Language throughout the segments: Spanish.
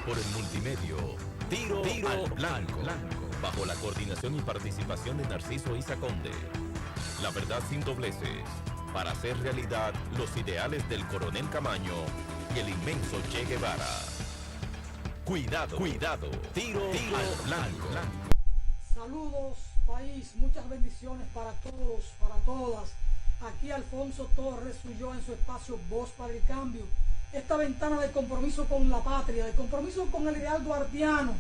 por el multimedio Tiro al Blanco, bajo la coordinación y participación de Narciso Isa Conde. La verdad sin dobleces, para hacer realidad los ideales del coronel Camaño y el inmenso Che Guevara. Cuidado, tiro al blanco. Saludos, país, muchas bendiciones para todos, para todas. Aquí Alfonso Torres Ulloa en su espacio Voz para el Cambio. Esta ventana de compromiso con la patria, de compromiso con el ideal duartiano,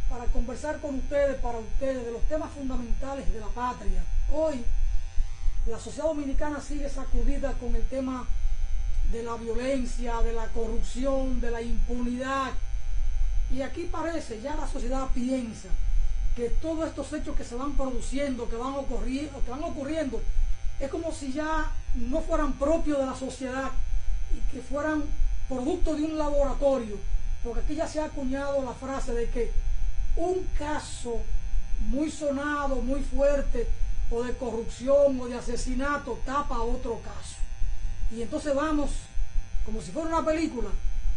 para conversar con ustedes, para ustedes, de los temas fundamentales de la patria. Hoy, la sociedad dominicana sigue sacudida con el tema de la violencia, de la corrupción, de la impunidad. Y aquí parece, ya la sociedad piensa que todos estos hechos que se van produciendo, que van ocurriendo, es como si ya no fueran propios de la sociedad y que fueran producto de un laboratorio, porque aquí ya se ha acuñado la frase de que un caso muy sonado, muy fuerte, o de corrupción o de asesinato tapa otro caso, y entonces vamos como si fuera una película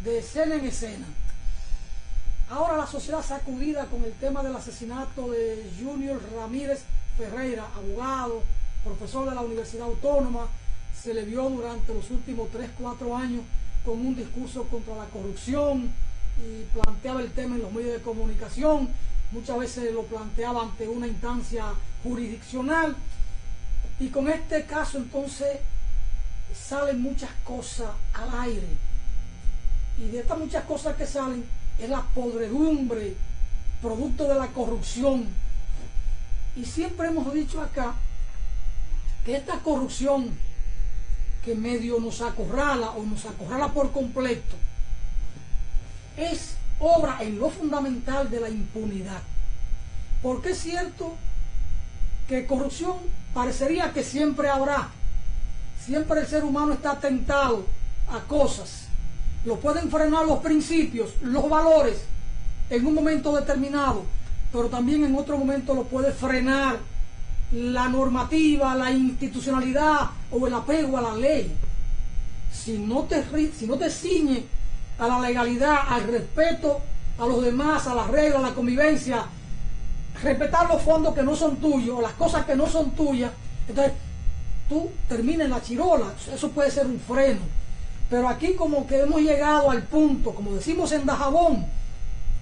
de escena en escena. Ahora la sociedad sacudida con el tema del asesinato de Junior Ramírez Ferreira, abogado, profesor de la Universidad Autónoma. Se le vio durante los últimos 3-4 años con un discurso contra la corrupción y planteaba el tema en los medios de comunicación. Muchas veces lo planteaba ante una instancia jurisdiccional, y con este caso entonces salen muchas cosas al aire, y de estas muchas cosas que salen es la podredumbre producto de la corrupción. Y siempre hemos dicho acá que esta corrupción que medio nos acorrala o nos acorrala por completo es obra en lo fundamental de la impunidad. Porque es cierto que corrupción parecería que siempre habrá, siempre el ser humano está tentado a cosas, lo pueden frenar los principios, los valores en un momento determinado, pero también en otro momento lo puede frenar la normativa, la institucionalidad o el apego a la ley. Si no te ciñes a la legalidad, al respeto a los demás, a las reglas, a la convivencia, respetar los fondos que no son tuyos, las cosas que no son tuyas, entonces tú terminas en la chirola. Eso puede ser un freno. Pero aquí como que hemos llegado al punto, como decimos en Dajabón,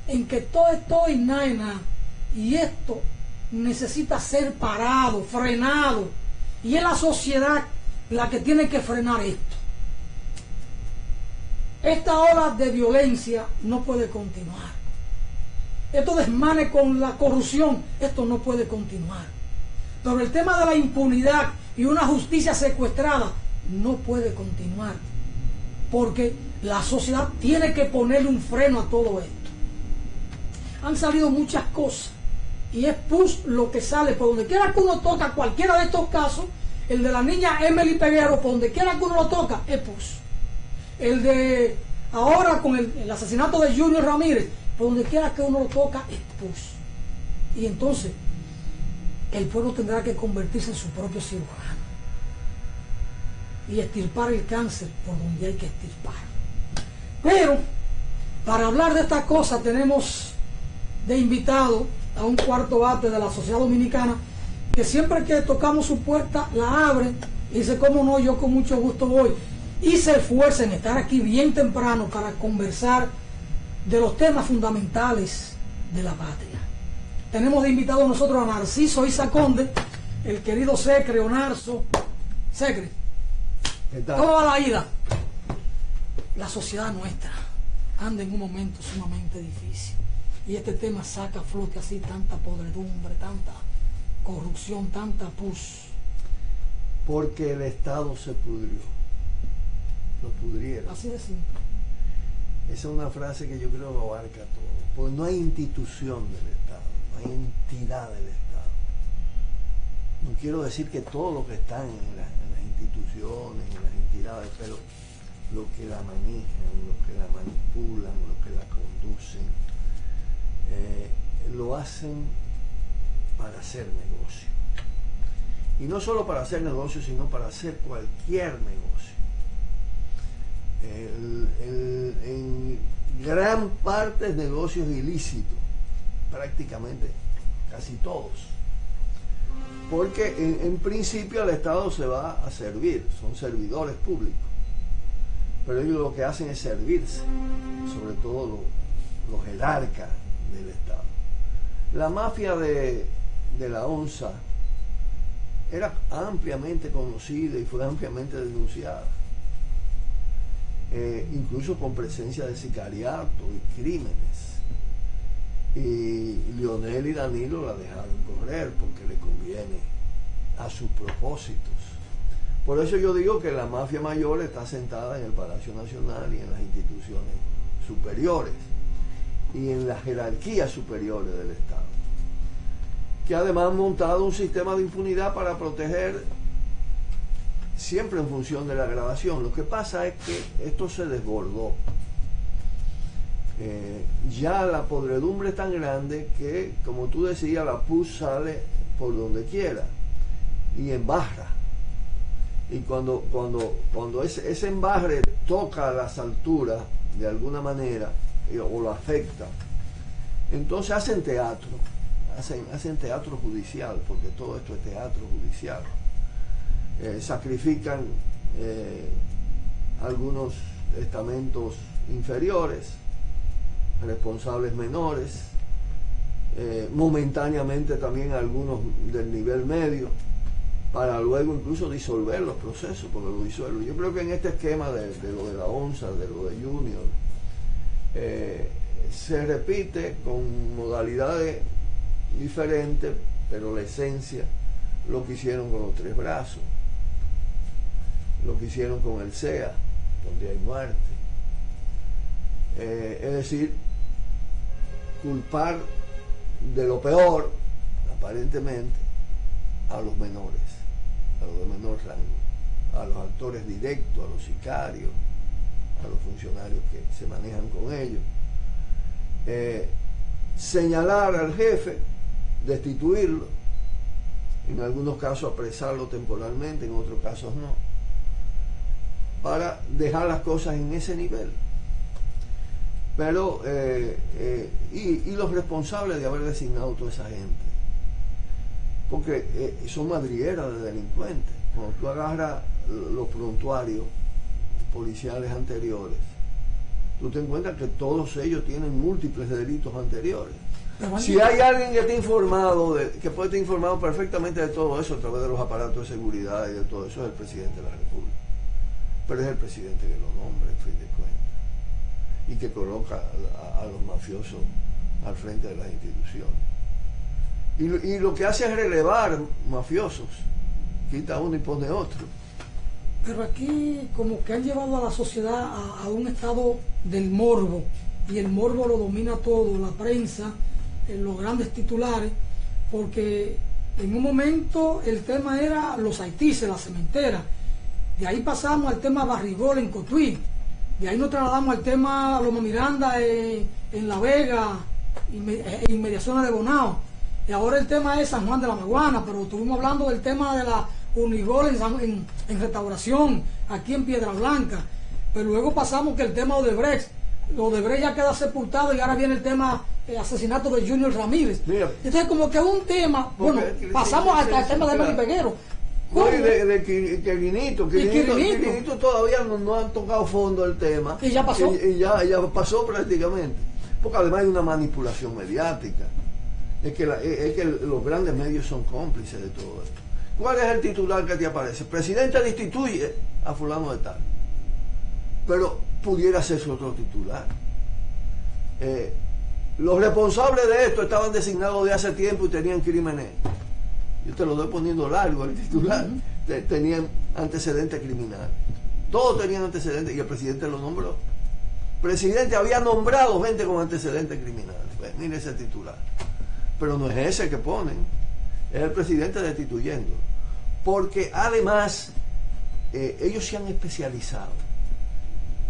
en que todo esto y nada, y esto necesita ser parado, frenado, y es la sociedad la que tiene que frenar esto. Esta ola de violencia no puede continuar. Estos desmanes con la corrupción, esto no puede continuar. Pero el tema de la impunidad y una justicia secuestrada no puede continuar, porque la sociedad tiene que ponerle un freno a todo esto. Han salido muchas cosas y es pus lo que sale. Por donde quiera que uno toca cualquiera de estos casos, el de la niña Emily Peguero, por donde quiera que uno lo toca, es pus. El de ahora con el asesinato de Junior Ramírez, por donde quiera que uno lo toca, es pus. Y entonces el pueblo tendrá que convertirse en su propio cirujano y extirpar el cáncer por donde hay que extirpar. Pero para hablar de estas cosas tenemos de invitado a un cuarto bate de la sociedad dominicana, que siempre que tocamos su puerta la abre y dice, cómo no, yo con mucho gusto voy, y se esfuerza en estar aquí bien temprano para conversar de los temas fundamentales de la patria. Tenemos de invitado a nosotros a Narciso Isa Conde, el querido Secre o Narso. Secre, ¿cómo va la ida? La sociedad nuestra anda en un momento sumamente difícil, y este tema saca a flote así tanta podredumbre, tanta corrupción, tanta pus. Porque el Estado se pudrió, lo pudrieron. Así de simple. Esa es una frase que yo creo que abarca todo, porque no hay institución del Estado, no hay entidad del Estado. No quiero decir que todos los que están en las instituciones, en las entidades, pero los que la manejan, los que la manipulan, los que la conducen, lo hacen para hacer negocio. Y no solo para hacer negocio, sino para hacer cualquier negocio. gran parte de negocios ilícitos, prácticamente casi todos, porque en principio el Estado se va a servir, son servidores públicos, pero ellos lo que hacen es servirse, sobre todo los jerarcas del Estado. La mafia de la onza era ampliamente conocida y fue ampliamente denunciada, incluso con presencia de sicariato y crímenes. Y Leonel y Danilo la dejaron correr porque le conviene a sus propósitos. Por eso yo digo que la mafia mayor está sentada en el Palacio Nacional y en las instituciones superiores y en las jerarquías superiores del Estado, que además han montado un sistema de impunidad para proteger siempre en función de la grabación. Lo que pasa es que esto se desbordó. Ya la podredumbre es tan grande que, como tú decías, la pus sale por donde quiera y embarra. Y cuando ese embarre toca las alturas de alguna manera o lo afecta, entonces hacen teatro. Hacen teatro judicial, porque todo esto es teatro judicial. Sacrifican algunos estamentos inferiores, responsables menores, momentáneamente también algunos del nivel medio, para luego incluso disolver los procesos, porque lo disuelven. Yo creo que en este esquema de lo de la onza, de lo de Junior, se repite con modalidades diferentes, pero la esencia, lo que hicieron con los Tres Brazos, lo que hicieron con el CEA, donde hay muerte. Es decir, culpar de lo peor, aparentemente, a los menores, a los de menor rango, a los actores directos, a los sicarios, a los funcionarios que se manejan con ellos. Señalar al jefe, destituirlo, en algunos casos apresarlo temporalmente, en otros casos no, para dejar las cosas en ese nivel. Pero y los responsables de haber designado toda esa gente, porque son madrigueras de delincuentes. Cuando tú agarras los prontuarios policiales anteriores, tú te encuentras que todos ellos tienen múltiples delitos anteriores. Si hay alguien que esté informado, que puede estar informado perfectamente de todo eso a través de los aparatos de seguridad y de todo eso, es el presidente de la República. Pero es el presidente que lo nombra, en fin de cuentas, y que coloca a los mafiosos al frente de las instituciones. Y lo que hace es relevar mafiosos, quita uno y pone otro. Pero aquí como que han llevado a la sociedad a un estado del morbo, y el morbo lo domina todo, la prensa, los grandes titulares, porque en un momento el tema era los haitises, la cementera, de ahí pasamos al tema Barrigol en Cotuí, de ahí nos trasladamos al tema Loma Miranda en La Vega, inmediaciones de Bonao, y ahora el tema es San Juan de la Maguana, pero estuvimos hablando del tema de la Unigol en Restauración, aquí en Piedra Blanca, pero luego pasamos que el tema Odebrecht ya queda sepultado y ahora viene el tema asesinato de Junior Ramírez. Mira, entonces como que es un tema, bueno, pasamos hasta el tema de Meli Peguero. No, y de Quirinito todavía no han tocado fondo el tema. Y ya pasó. Y ya pasó prácticamente. Porque además hay una manipulación mediática. Es que los grandes medios son cómplices de todo esto. ¿Cuál es el titular que te aparece? Presidente destituye a fulano de tal. Pero pudiera ser su otro titular. Los responsables de esto estaban designados de hace tiempo y tenían crímenes. Yo te lo estoy poniendo largo el titular. Tenían antecedentes criminales. Todos tenían antecedentes y el presidente lo nombró. El presidente había nombrado gente con antecedentes criminales. Pues, mire ese titular. Pero no es ese que ponen. Es el presidente destituyendo. Porque además ellos se han especializado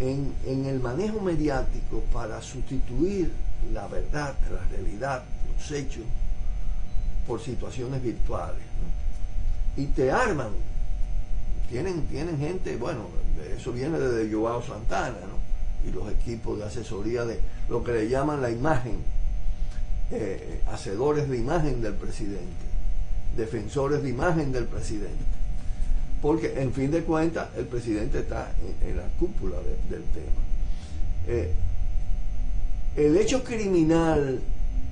en el manejo mediático para sustituir la verdad, la realidad, los hechos, por situaciones virtuales, ¿no? Y te arman. Tienen gente, bueno, eso viene desde Joao Santana, ¿no? y los equipos de asesoría de lo que le llaman la imagen, hacedores de imagen del presidente, defensores de imagen del presidente, porque en fin de cuentas el presidente está en la cúpula del tema. El hecho criminal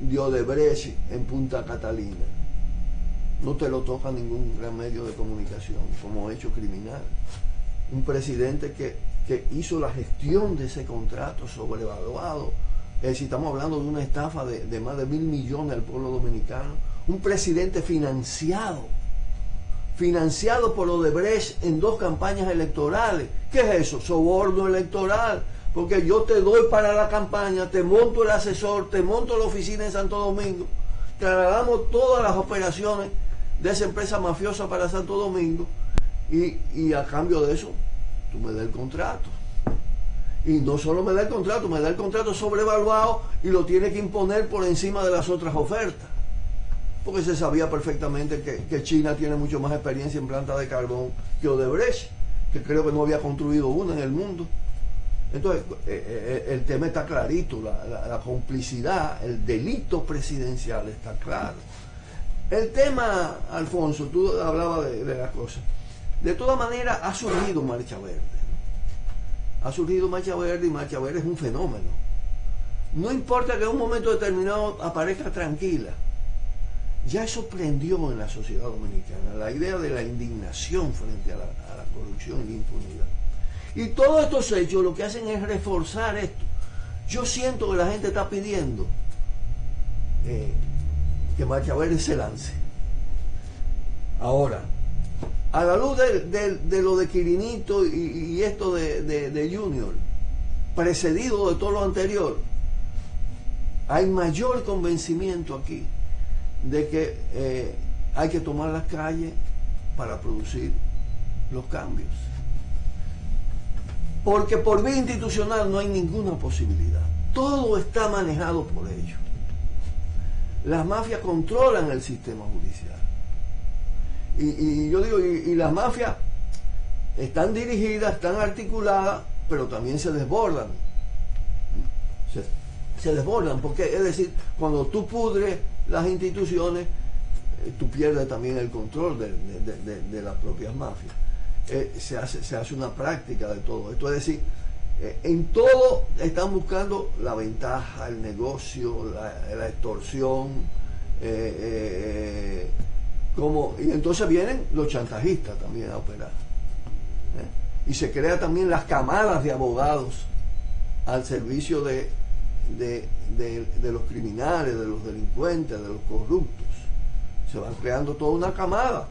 de Odebrecht en Punta Catalina no te lo toca ningún gran medio de comunicación como hecho criminal. Un presidente que hizo la gestión de ese contrato sobrevaluado. Es decir, estamos hablando de una estafa de más de 1.000 millones al pueblo dominicano. Un presidente financiado por Odebrecht en 2 campañas electorales. ¿Qué es eso? Soborno electoral. Porque yo te doy para la campaña, te monto el asesor, te monto la oficina en Santo Domingo, trasladamos todas las operaciones de esa empresa mafiosa para Santo Domingo y a cambio de eso tú me das el contrato. Y no solo me da el contrato sobrevaluado y lo tiene que imponer por encima de las otras ofertas. Porque se sabía perfectamente que China tiene mucho más experiencia en planta de carbón que Odebrecht, que creo que no había construido una en el mundo. Entonces, el tema está clarito, la complicidad, el delito presidencial está claro. El tema, Alfonso, tú hablabas de las cosas. De todas maneras, ha surgido Marcha Verde. Ha surgido Marcha Verde y Marcha Verde es un fenómeno. No importa que en un momento determinado aparezca tranquila. Ya eso prendió en la sociedad dominicana la idea de la indignación frente a la corrupción y la impunidad. Y todos estos hechos lo que hacen es reforzar esto. Yo siento que la gente está pidiendo que Marcha Verde se lance. Ahora, a la luz de lo de Quirinito y esto de Junior, precedido de todo lo anterior, hay mayor convencimiento aquí de que hay que tomar las calles para producir los cambios. Porque por vía institucional no hay ninguna posibilidad. Todo está manejado por ellos. Las mafias controlan el sistema judicial. Y yo digo, y las mafias están dirigidas, están articuladas, pero también se desbordan. Se desbordan, porque es decir, cuando tú pudres las instituciones, tú pierdes también el control de las propias mafias. Se hace una práctica de todo esto, es decir, en todo están buscando la ventaja, el negocio, la extorsión, y entonces vienen los chantajistas también a operar, y se crean también las camadas de abogados al servicio de los criminales, de los delincuentes, de los corruptos. Se van creando toda una camada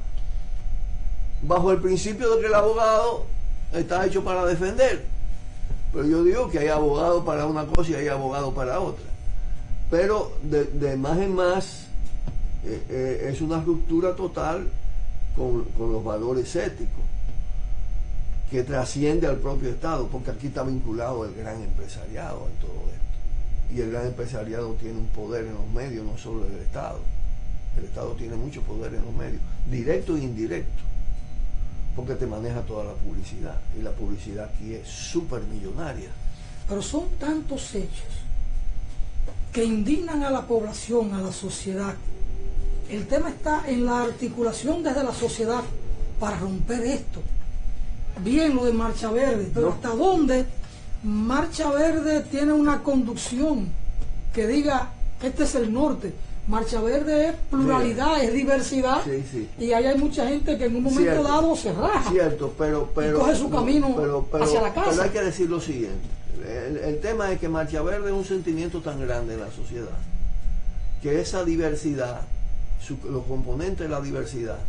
bajo el principio de que el abogado está hecho para defender. Pero yo digo que hay abogado para una cosa y hay abogado para otra. Pero de más en más es una ruptura total con los valores éticos que trasciende al propio Estado, porque aquí está vinculado el gran empresariado en todo esto. Y el gran empresariado tiene un poder en los medios, no solo el Estado. El Estado tiene mucho poder en los medios, directo e indirecto, porque te maneja toda la publicidad, y la publicidad aquí es súper millonaria. Pero son tantos hechos que indignan a la población, a la sociedad. El tema está en la articulación desde la sociedad para romper esto. Bien lo de Marcha Verde, pero ¿hasta dónde Marcha Verde tiene una conducción que diga, este es el norte? Marcha Verde es pluralidad, es diversidad, sí. Y ahí hay mucha gente que en un momento dado se raja. Cierto, pero y coge su camino hacia la casa. Pero hay que decir lo siguiente, el tema es que Marcha Verde es un sentimiento tan grande en la sociedad, que esa diversidad, los componentes de la diversidad,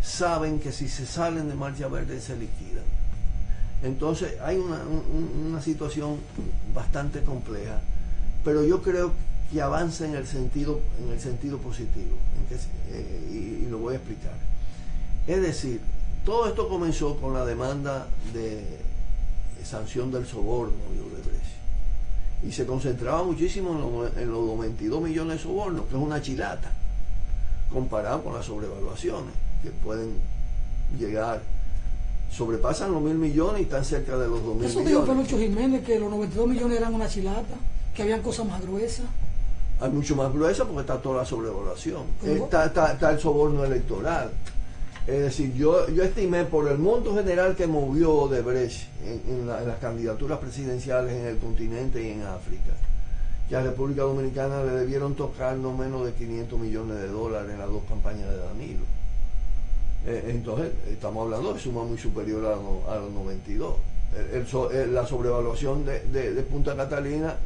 saben que si se salen de Marcha Verde se liquidan. Entonces hay una situación bastante compleja, pero yo creo que avanza en el sentido positivo, y lo voy a explicar. Es decir, todo esto comenzó con la demanda de sanción del soborno de Odebrecht, y se concentraba muchísimo en los 22 millones de sobornos, que es una chilata comparado con las sobrevaluaciones que pueden llegar sobrepasan los 1.000 millones y están cerca de los 2.000 millones. Eso dijo Pelucho Jiménez, que los 92 millones eran una chilata, que habían cosas más gruesas. Hay mucho más gruesa porque está toda la sobrevaluación. Está el soborno electoral. Es decir, yo estimé por el monto general que movió Odebrecht en las candidaturas presidenciales en el continente y en África, que a República Dominicana le debieron tocar no menos de 500 millones de dólares en las dos campañas de Danilo. Entonces, estamos hablando de suma muy superior a los 92. La sobrevaluación de Punta Catalina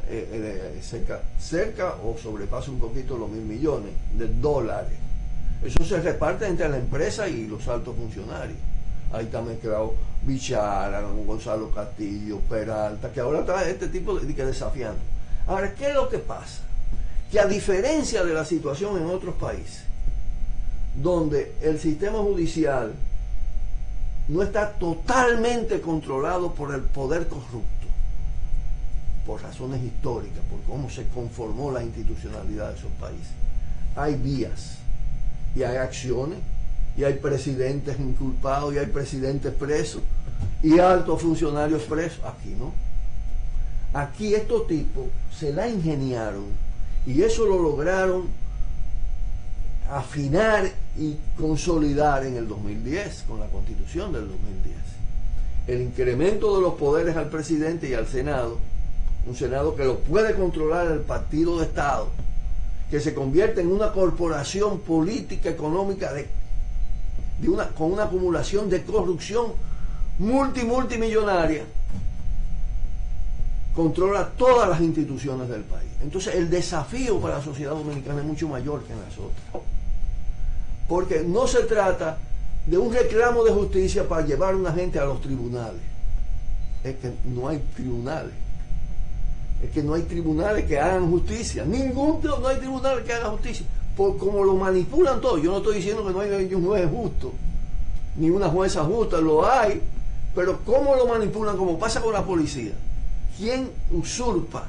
cerca o sobrepasa un poquito los 1.000 millones de dólares. Eso se reparte entre la empresa y los altos funcionarios. Ahí está mezclado Bichara, Gonzalo Castillo, Peralta, que ahora está este tipo de desafiando. Ahora, ¿qué es lo que pasa? Que a diferencia de la situación en otros países, donde el sistema judicial no está totalmente controlado por el poder corrupto, por razones históricas, por cómo se conformó la institucionalidad de esos países, hay vías y hay acciones y hay presidentes inculpados y hay presidentes presos y altos funcionarios presos. Aquí no. Aquí estos tipos se la ingeniaron y eso lo lograron afinar y consolidar en el 2010, con la Constitución del 2010. El incremento de los poderes al presidente y al Senado, un Senado que lo puede controlar el partido de Estado, que se convierte en una corporación política, económica con una acumulación de corrupción multimillonaria, controla todas las instituciones del país. Entonces el desafío para la sociedad dominicana es mucho mayor que en las otras, porque no se trata de un reclamo de justicia para llevar a una gente a los tribunales. Es que no hay tribunales. Es que no hay tribunales que hagan justicia. No hay tribunales que hagan justicia. Por como lo manipulan todo. Yo no estoy diciendo que no hay un juez justo, ni una jueza justa, lo hay, pero cómo lo manipulan, como pasa con la policía. ¿Quién usurpa?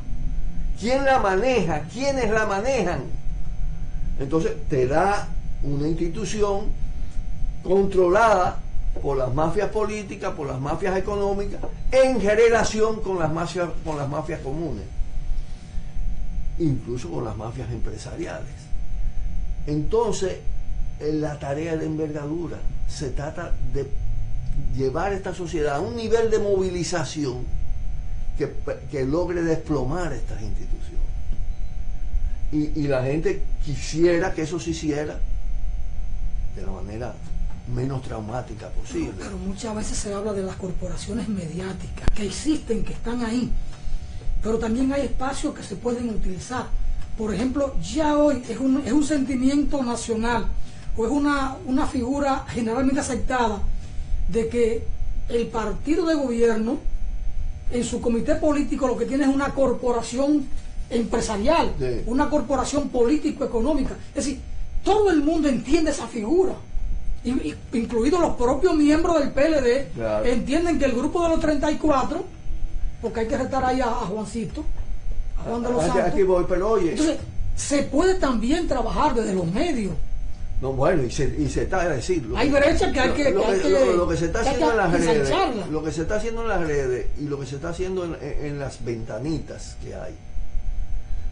¿Quién la maneja? ¿Quiénes la manejan? Entonces te da una institución controlada por las mafias políticas, por las mafias económicas, en relación con las mafias comunes, incluso con las mafias empresariales. Entonces, la tarea de envergadura se trata de llevar esta sociedad a un nivel de movilización que logre desplomar estas instituciones. Y la gente quisiera que eso se hiciera de la manera menos traumática posible. Pero muchas veces se habla de las corporaciones mediáticas que existen, que están ahí, pero también hay espacios que se pueden utilizar. Por ejemplo, ya hoy es un sentimiento nacional, o es una figura generalmente aceptada, de que el partido de gobierno en su comité político lo que tiene es una corporación empresarial, sí, una corporación político-económica. Es decir, todo el mundo entiende esa figura, incluidos los propios miembros del PLD, claro, entienden que el grupo de los 34, porque hay que retar ahí a Juancito, a Juan de los Santos. Aquí voy, pero oye. Entonces, se puede también trabajar desde los medios. No, bueno, y se está a decir. Hay brechas que hay que. Lo que se está haciendo en las redes, lo que se está haciendo en las redes y lo que se está haciendo en las ventanitas que hay.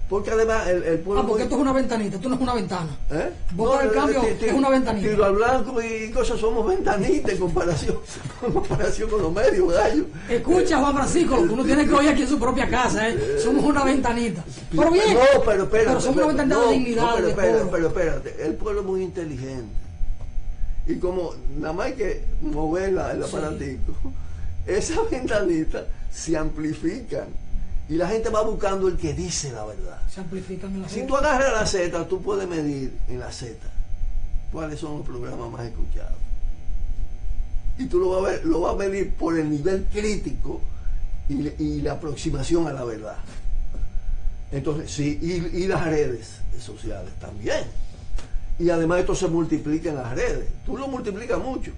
Porque además el pueblo. Porque esto es una ventanita, esto no es una ventana. Vos por el cambio es una ventanita. Tiro al blanco y cosas, somos ventanitas en comparación con los medios, gallo. Escucha, Juan Francisco, lo que uno tiene que oír aquí en su propia casa, somos una ventanita. Pero bien, pero somos una ventanita de dignidad. Pero espérate, el pueblo es muy inteligente. Y como nada más hay que mover el aparatico, esas ventanitas se amplifican. Y la gente va buscando el que dice la verdad. Se amplifican en la Z. Si tú agarras la Z, tú puedes medir en la Z cuáles son los programas más escuchados. Y tú lo vas a medir por el nivel crítico y la aproximación a la verdad. Entonces, sí, y las redes sociales también. Y además esto se multiplica en las redes. Tú lo multiplicas mucho.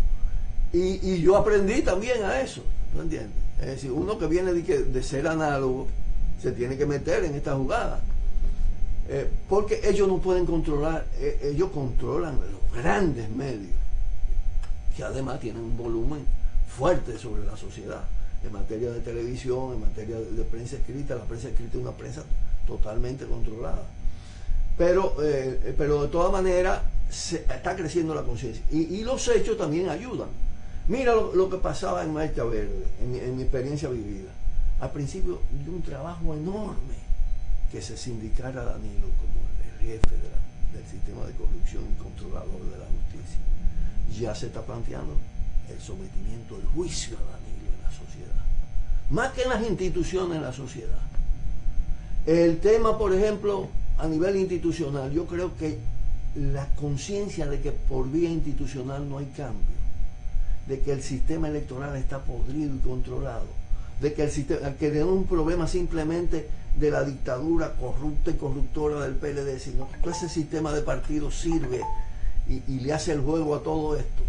Y yo aprendí también a eso. ¿No entiendes? Es decir, uno que viene de ser análogo se tiene que meter en esta jugada, porque ellos no pueden controlar, ellos controlan los grandes medios, que además tienen un volumen fuerte sobre la sociedad, en materia de televisión, en materia de prensa escrita. La prensa escrita es una prensa totalmente controlada. Pero de todas maneras está creciendo la conciencia. Y los hechos también ayudan. Mira lo que pasaba en Marcha Verde, en mi experiencia vivida. Al principio de un trabajo enorme que se sindicara a Danilo como el jefe del sistema de corrupción y controlador de la justicia. Ya se está planteando el sometimiento del juicio a Danilo en la sociedad. Más que en las instituciones, en la sociedad. El tema, por ejemplo, a nivel institucional, yo creo que la conciencia de que por vía institucional no hay cambio, de que el sistema electoral está podrido y controlado, de que que no es un problema simplemente de la dictadura corrupta y corruptora del PLD, sino que todo ese sistema de partidos sirve y le hace el juego a todo esto.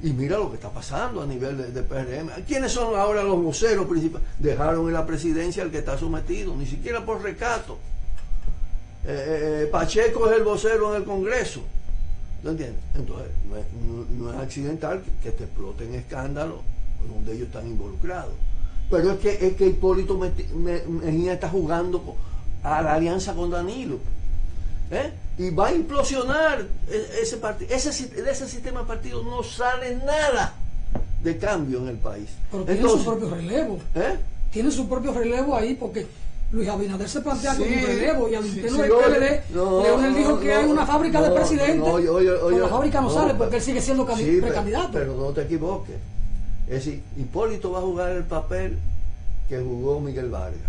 Y mira lo que está pasando a nivel de PRM. ¿Quiénes son ahora los voceros principales? Dejaron en la presidencia al que está sometido, ni siquiera por recato. Pacheco es el vocero en el Congreso. ¿No entiendes? Entonces, no es accidental que te exploten escándalos donde ellos están involucrados. Pero es que Hipólito Mejía está jugando a la alianza con Danilo. Y va a implosionar ese partido. De ese sistema de partidos no sale nada de cambio en el país. Pero tiene su propio relevo. Tiene su propio relevo ahí, porque Luis Abinader se plantea como un relevo, y al interno del PLD, Leonel dijo que hay una fábrica de presidente. Pero la fábrica no sale porque él sigue siendo precandidato. Pero no te equivoques. Es decir, Hipólito va a jugar el papel que jugó Miguel Vargas.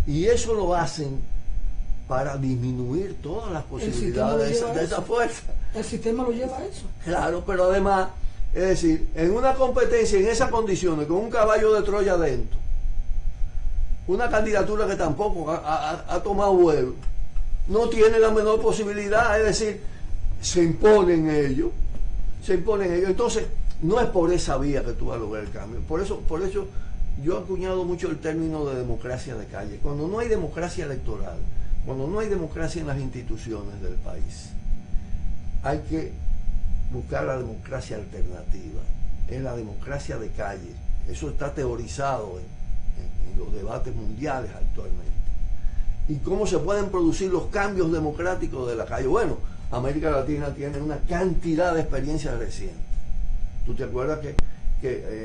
Y eso lo hacen para disminuir todas las posibilidades de esa fuerza. El sistema lo lleva a eso. Claro, pero además, es decir, en una competencia en esas condiciones, con un caballo de Troya adentro, una candidatura que tampoco ha tomado vuelo, no tiene la menor posibilidad, es decir, se imponen ellos. Entonces, no es por esa vía que tú vas a lograr el cambio. Por eso yo he acuñado mucho el término de democracia de calle. Cuando no hay democracia electoral, cuando no hay democracia en las instituciones del país, hay que buscar la democracia alternativa. Es la democracia de calle. Eso está teorizado en los debates mundiales actualmente. ¿Y cómo se pueden producir los cambios democráticos de la calle? Bueno, América Latina tiene una cantidad de experiencias recientes. ¿Tú te acuerdas que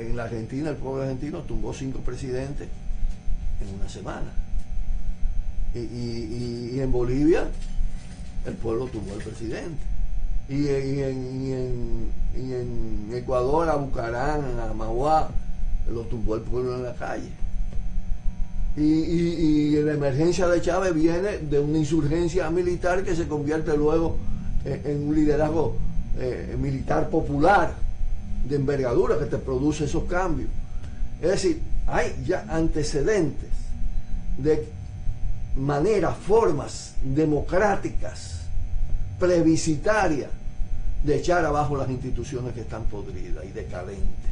en la Argentina, el pueblo argentino tumbó 5 presidentes en una semana? Y en Bolivia, el pueblo tumbó al presidente. Y en Ecuador, a Bucarán, a Mauá, lo tumbó el pueblo en la calle. Y la emergencia de Chávez viene de una insurgencia militar que se convierte luego en un liderazgo militar popular de envergadura que te produce esos cambios. Es decir, hay ya antecedentes de maneras, formas democráticas, plebiscitarias, de echar abajo las instituciones que están podridas y decadentes,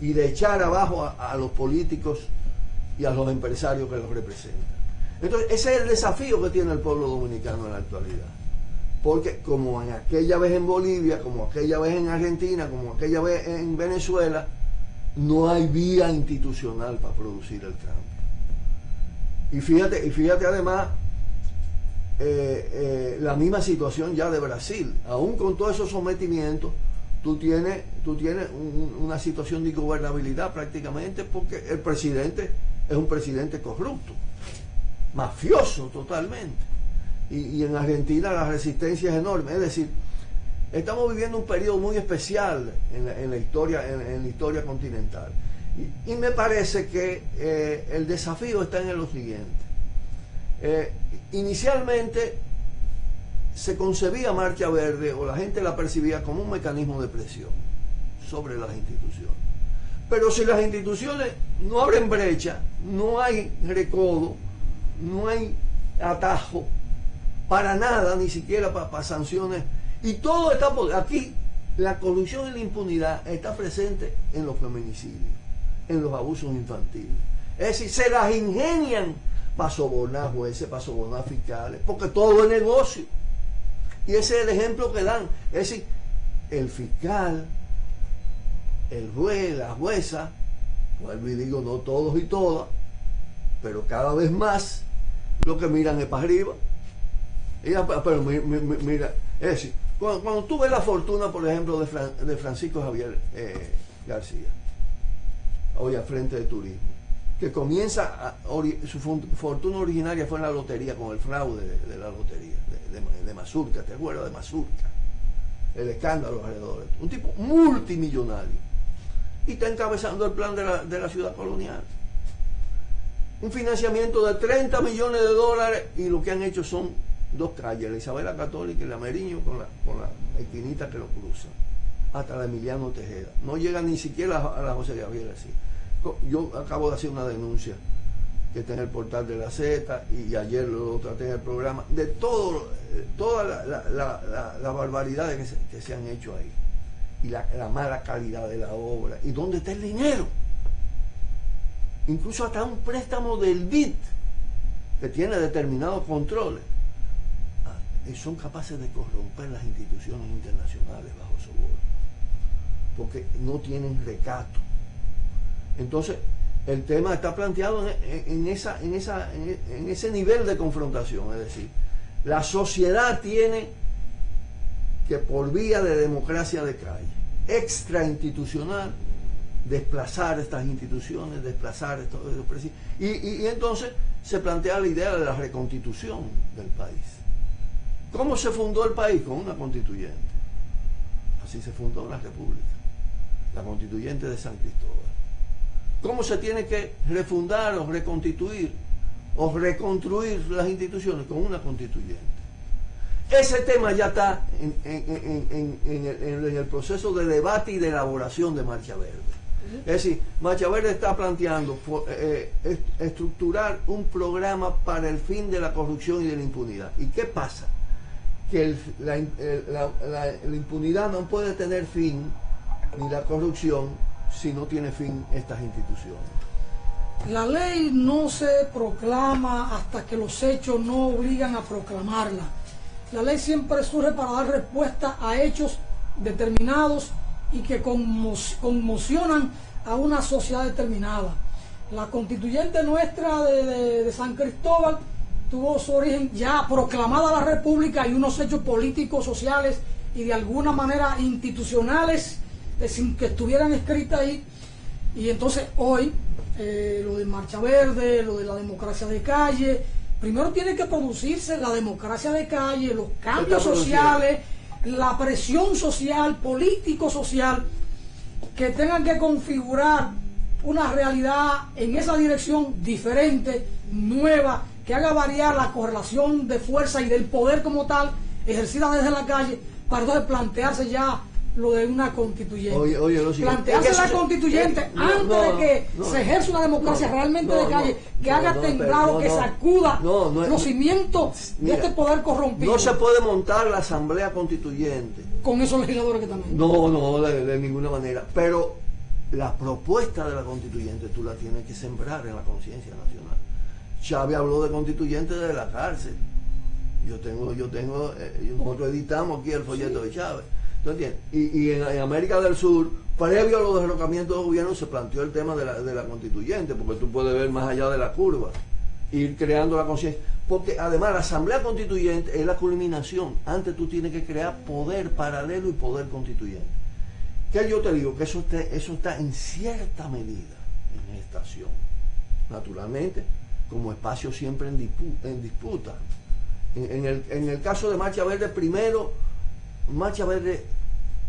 y de echar abajo a los políticos y a los empresarios que los representan. Entonces, ese es el desafío que tiene el pueblo dominicano en la actualidad. Porque como en aquella vez en Bolivia, como aquella vez en Argentina, como aquella vez en Venezuela, no hay vía institucional para producir el cambio. Y fíjate además la misma situación ya de Brasil. Aún con todos esos sometimientos, tú tienes una situación de ingobernabilidad prácticamente, porque el presidente es un presidente corrupto, mafioso totalmente. Y en Argentina la resistencia es enorme. Es decir, estamos viviendo un periodo muy especial en la historia continental. Y me parece que el desafío está en lo siguiente. Inicialmente se concebía Marcha Verde, o la gente la percibía como un mecanismo de presión sobre las instituciones. Pero si las instituciones no abren brecha, no hay recodo, no hay atajo para nada, ni siquiera para sanciones, y todo está aquí. La corrupción y la impunidad está presente en los feminicidios, en los abusos infantiles. Es decir, se las ingenian para sobornar jueces, para sobornar fiscales, porque todo es negocio. Y ese es el ejemplo que dan. Es decir, el fiscal el juez, la jueza, vuelvo y digo, no todos y todas, pero cada vez más, lo que miran es para arriba. Pero mira, es decir, cuando tú ves la fortuna, por ejemplo, de Francisco Javier García, hoy al frente de turismo, que comienza, su fortuna originaria fue en la lotería, con el fraude de la lotería, de Mazurca, ¿te acuerdas de Mazurca? El escándalo alrededor de esto. Un tipo multimillonario. Y está encabezando el plan de la ciudad colonial. Un financiamiento de 30 millones de dólares, y lo que han hecho son 2 calles, la Isabela Católica y la Meriño, con la esquinita que lo cruzan, hasta la Emiliano Tejeda. No llega ni siquiera a la José Gabriel así. Yo acabo de hacer una denuncia que está en el portal de la Z, y ayer lo traté en el programa, de todas las barbaridades que se han hecho ahí, y la mala calidad de la obra, y dónde está el dinero. Incluso hasta un préstamo del BID, que tiene determinados controles, y son capaces de corromper las instituciones internacionales bajo soborno, porque no tienen recato. Entonces, el tema está planteado en ese nivel de confrontación, es decir, la sociedad tiene que, por vía de democracia de calle, extrainstitucional, desplazar estas instituciones, desplazar estos presidentes, y entonces se plantea la idea de la reconstitución del país. ¿Cómo se fundó el país? Con una constituyente. Así se fundó la República, la constituyente de San Cristóbal. ¿Cómo se tiene que refundar o reconstituir o reconstruir las instituciones? Con una constituyente. Ese tema ya está en el proceso de debate y de elaboración de Marcha Verde. Es decir, Marcha Verde está planteando estructurar un programa para el fin de la corrupción y de la impunidad. ¿Y qué pasa? Que la impunidad no puede tener fin, ni la corrupción, si no tiene fin estas instituciones. La ley no se proclama hasta que los hechos no obligan a proclamarla. La ley siempre surge para dar respuesta a hechos determinados y que conmocionan a una sociedad determinada. La constituyente nuestra de San Cristóbal tuvo su origen ya proclamada la República, y unos hechos políticos, sociales y de alguna manera institucionales, sin que estuvieran escritas ahí. Y entonces hoy lo de Marcha Verde, lo de la democracia de calle, primero tiene que producirse la democracia de calle, los cambios sociales, la presión social, político-social, que tengan que configurar una realidad en esa dirección diferente, nueva, que haga variar la correlación de fuerza y del poder como tal, ejercida desde la calle, para entonces plantearse ya lo de una constituyente. Plantearse la constituyente antes de que se ejerza una democracia realmente de calle, que haga temblar o que sacuda los cimientos de este poder corrompido. No se puede montar la asamblea constituyente con esos legisladores que también. No, de ninguna manera. Pero la propuesta de la constituyente tú la tienes que sembrar en la conciencia nacional. Chávez habló de constituyente desde la cárcel. Nosotros editamos aquí el folleto de Chávez. ¿Tú entiendes? Y en América del Sur, previo a los derrocamientos de gobierno, se planteó el tema de la constituyente, porque tú puedes ver más allá de la curva, ir creando la conciencia. Porque además la asamblea constituyente es la culminación. Antes tú tienes que crear poder paralelo y poder constituyente. Que yo te digo que eso está en cierta medida en gestación. Naturalmente, como espacio siempre en disputa. En el caso de Marcha Verde, primero, Marcha Verde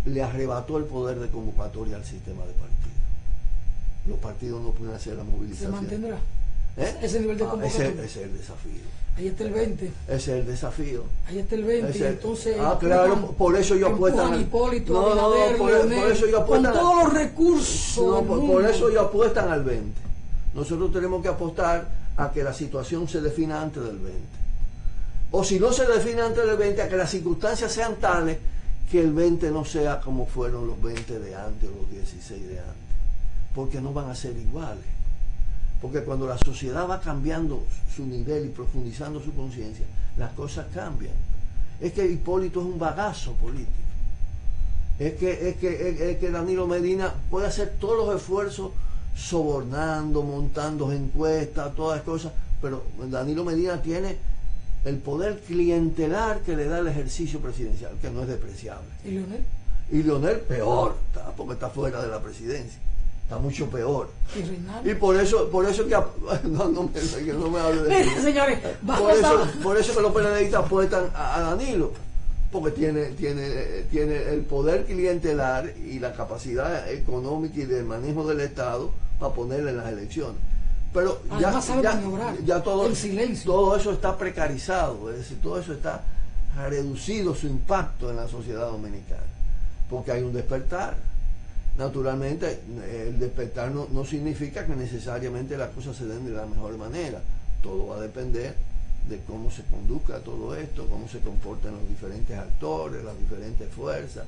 le arrebató el poder de convocatoria al sistema de partidos. Los partidos no pueden hacer la movilización. ¿Se mantendrá? Ese nivel de convocatoria. Ese es el desafío. Ahí está el 20. Ese es el desafío. Ahí está el 20. Entonces, claro, por eso yo apuesto a Hipólito, por eso yo apuesto con todos los recursos. Por eso yo apuestan al 20. Nosotros tenemos que apostar a que la situación se defina antes del 20. O si no se define antes del 20, a que las circunstancias sean tales que el 20 no sea como fueron los 20 de antes o los 16 de antes. Porque no van a ser iguales. Porque cuando la sociedad va cambiando su nivel y profundizando su conciencia, las cosas cambian. Es que Hipólito es un bagazo político. es que Danilo Medina puede hacer todos los esfuerzos sobornando, montando encuestas, todas las cosas, pero Danilo Medina tiene el poder clientelar que le da el ejercicio presidencial, que no es despreciable. ¿Y Leonel? Y Leonel peor, porque está fuera de la presidencia, está mucho peor. ¿Y Reinaldo? Y por eso que no me hable de Miren, eso. señores, Por eso que los PLDistas apuestan a Danilo, porque tiene el poder clientelar y la capacidad económica y del manejo del Estado para ponerle en las elecciones. Pero ya todo eso está precarizado, es decir, todo eso está reducido su impacto en la sociedad dominicana, porque hay un despertar. Naturalmente, el despertar no significa que necesariamente las cosas se den de la mejor manera. Todo va a depender de cómo se conduzca todo esto, cómo se comportan los diferentes actores, las diferentes fuerzas,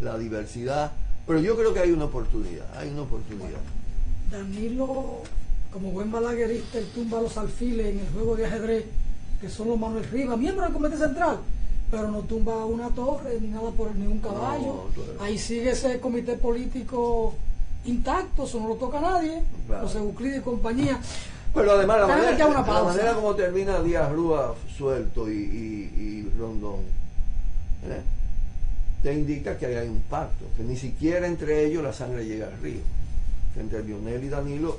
la diversidad. Pero yo creo que hay una oportunidad. Danilo, como buen balaguerista, él tumba los alfiles en el juego de ajedrez, que son los Manuel Rivas, miembro del Comité Central, pero no tumba una torre ni nada por ningún caballo. Ahí sigue ese comité político intacto, eso no lo toca a nadie, claro. José Euclides y compañía. Pero además la manera como termina Díaz Rúa suelto y Rondón, te indica que hay un pacto, que ni siquiera entre ellos la sangre llega al río, que entre Leonel y Danilo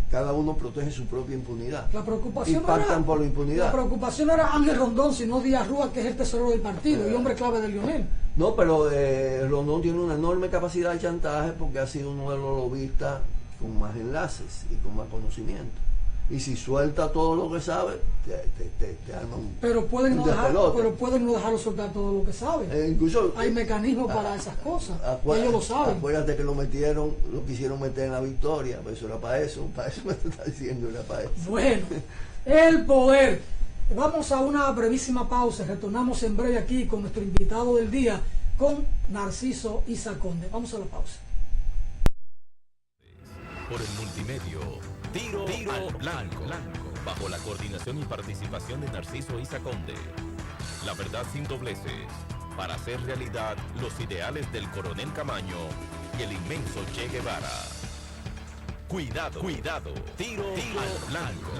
cada uno protege su propia impunidad. La preocupación y pactan por la impunidad. La preocupación no era Ángel Rondón, sino Díaz Rúa, que es el tesorero del partido y hombre clave de Leonel. No, pero Rondón tiene una enorme capacidad de chantaje porque ha sido uno de los lobistas con más enlaces y con más conocimiento. Y si suelta todo lo que sabe, te arma un pero pueden no dejarlo soltar todo lo que sabe. Incluso hay mecanismos para esas cosas. Ellos lo saben. Acuérdate que lo quisieron meter en la Victoria, pues eso era para eso me está diciendo, era para eso. Bueno, el poder. Vamos a una brevísima pausa, retornamos en breve aquí con nuestro invitado del día, con Narciso Isa Conde. Vamos a la pausa. Por el multimedio, Tiro al Blanco, bajo la coordinación y participación de Narciso Isa Conde. La verdad sin dobleces, para hacer realidad los ideales del coronel Camaño y el inmenso Che Guevara. Cuidado, Tiro al Blanco.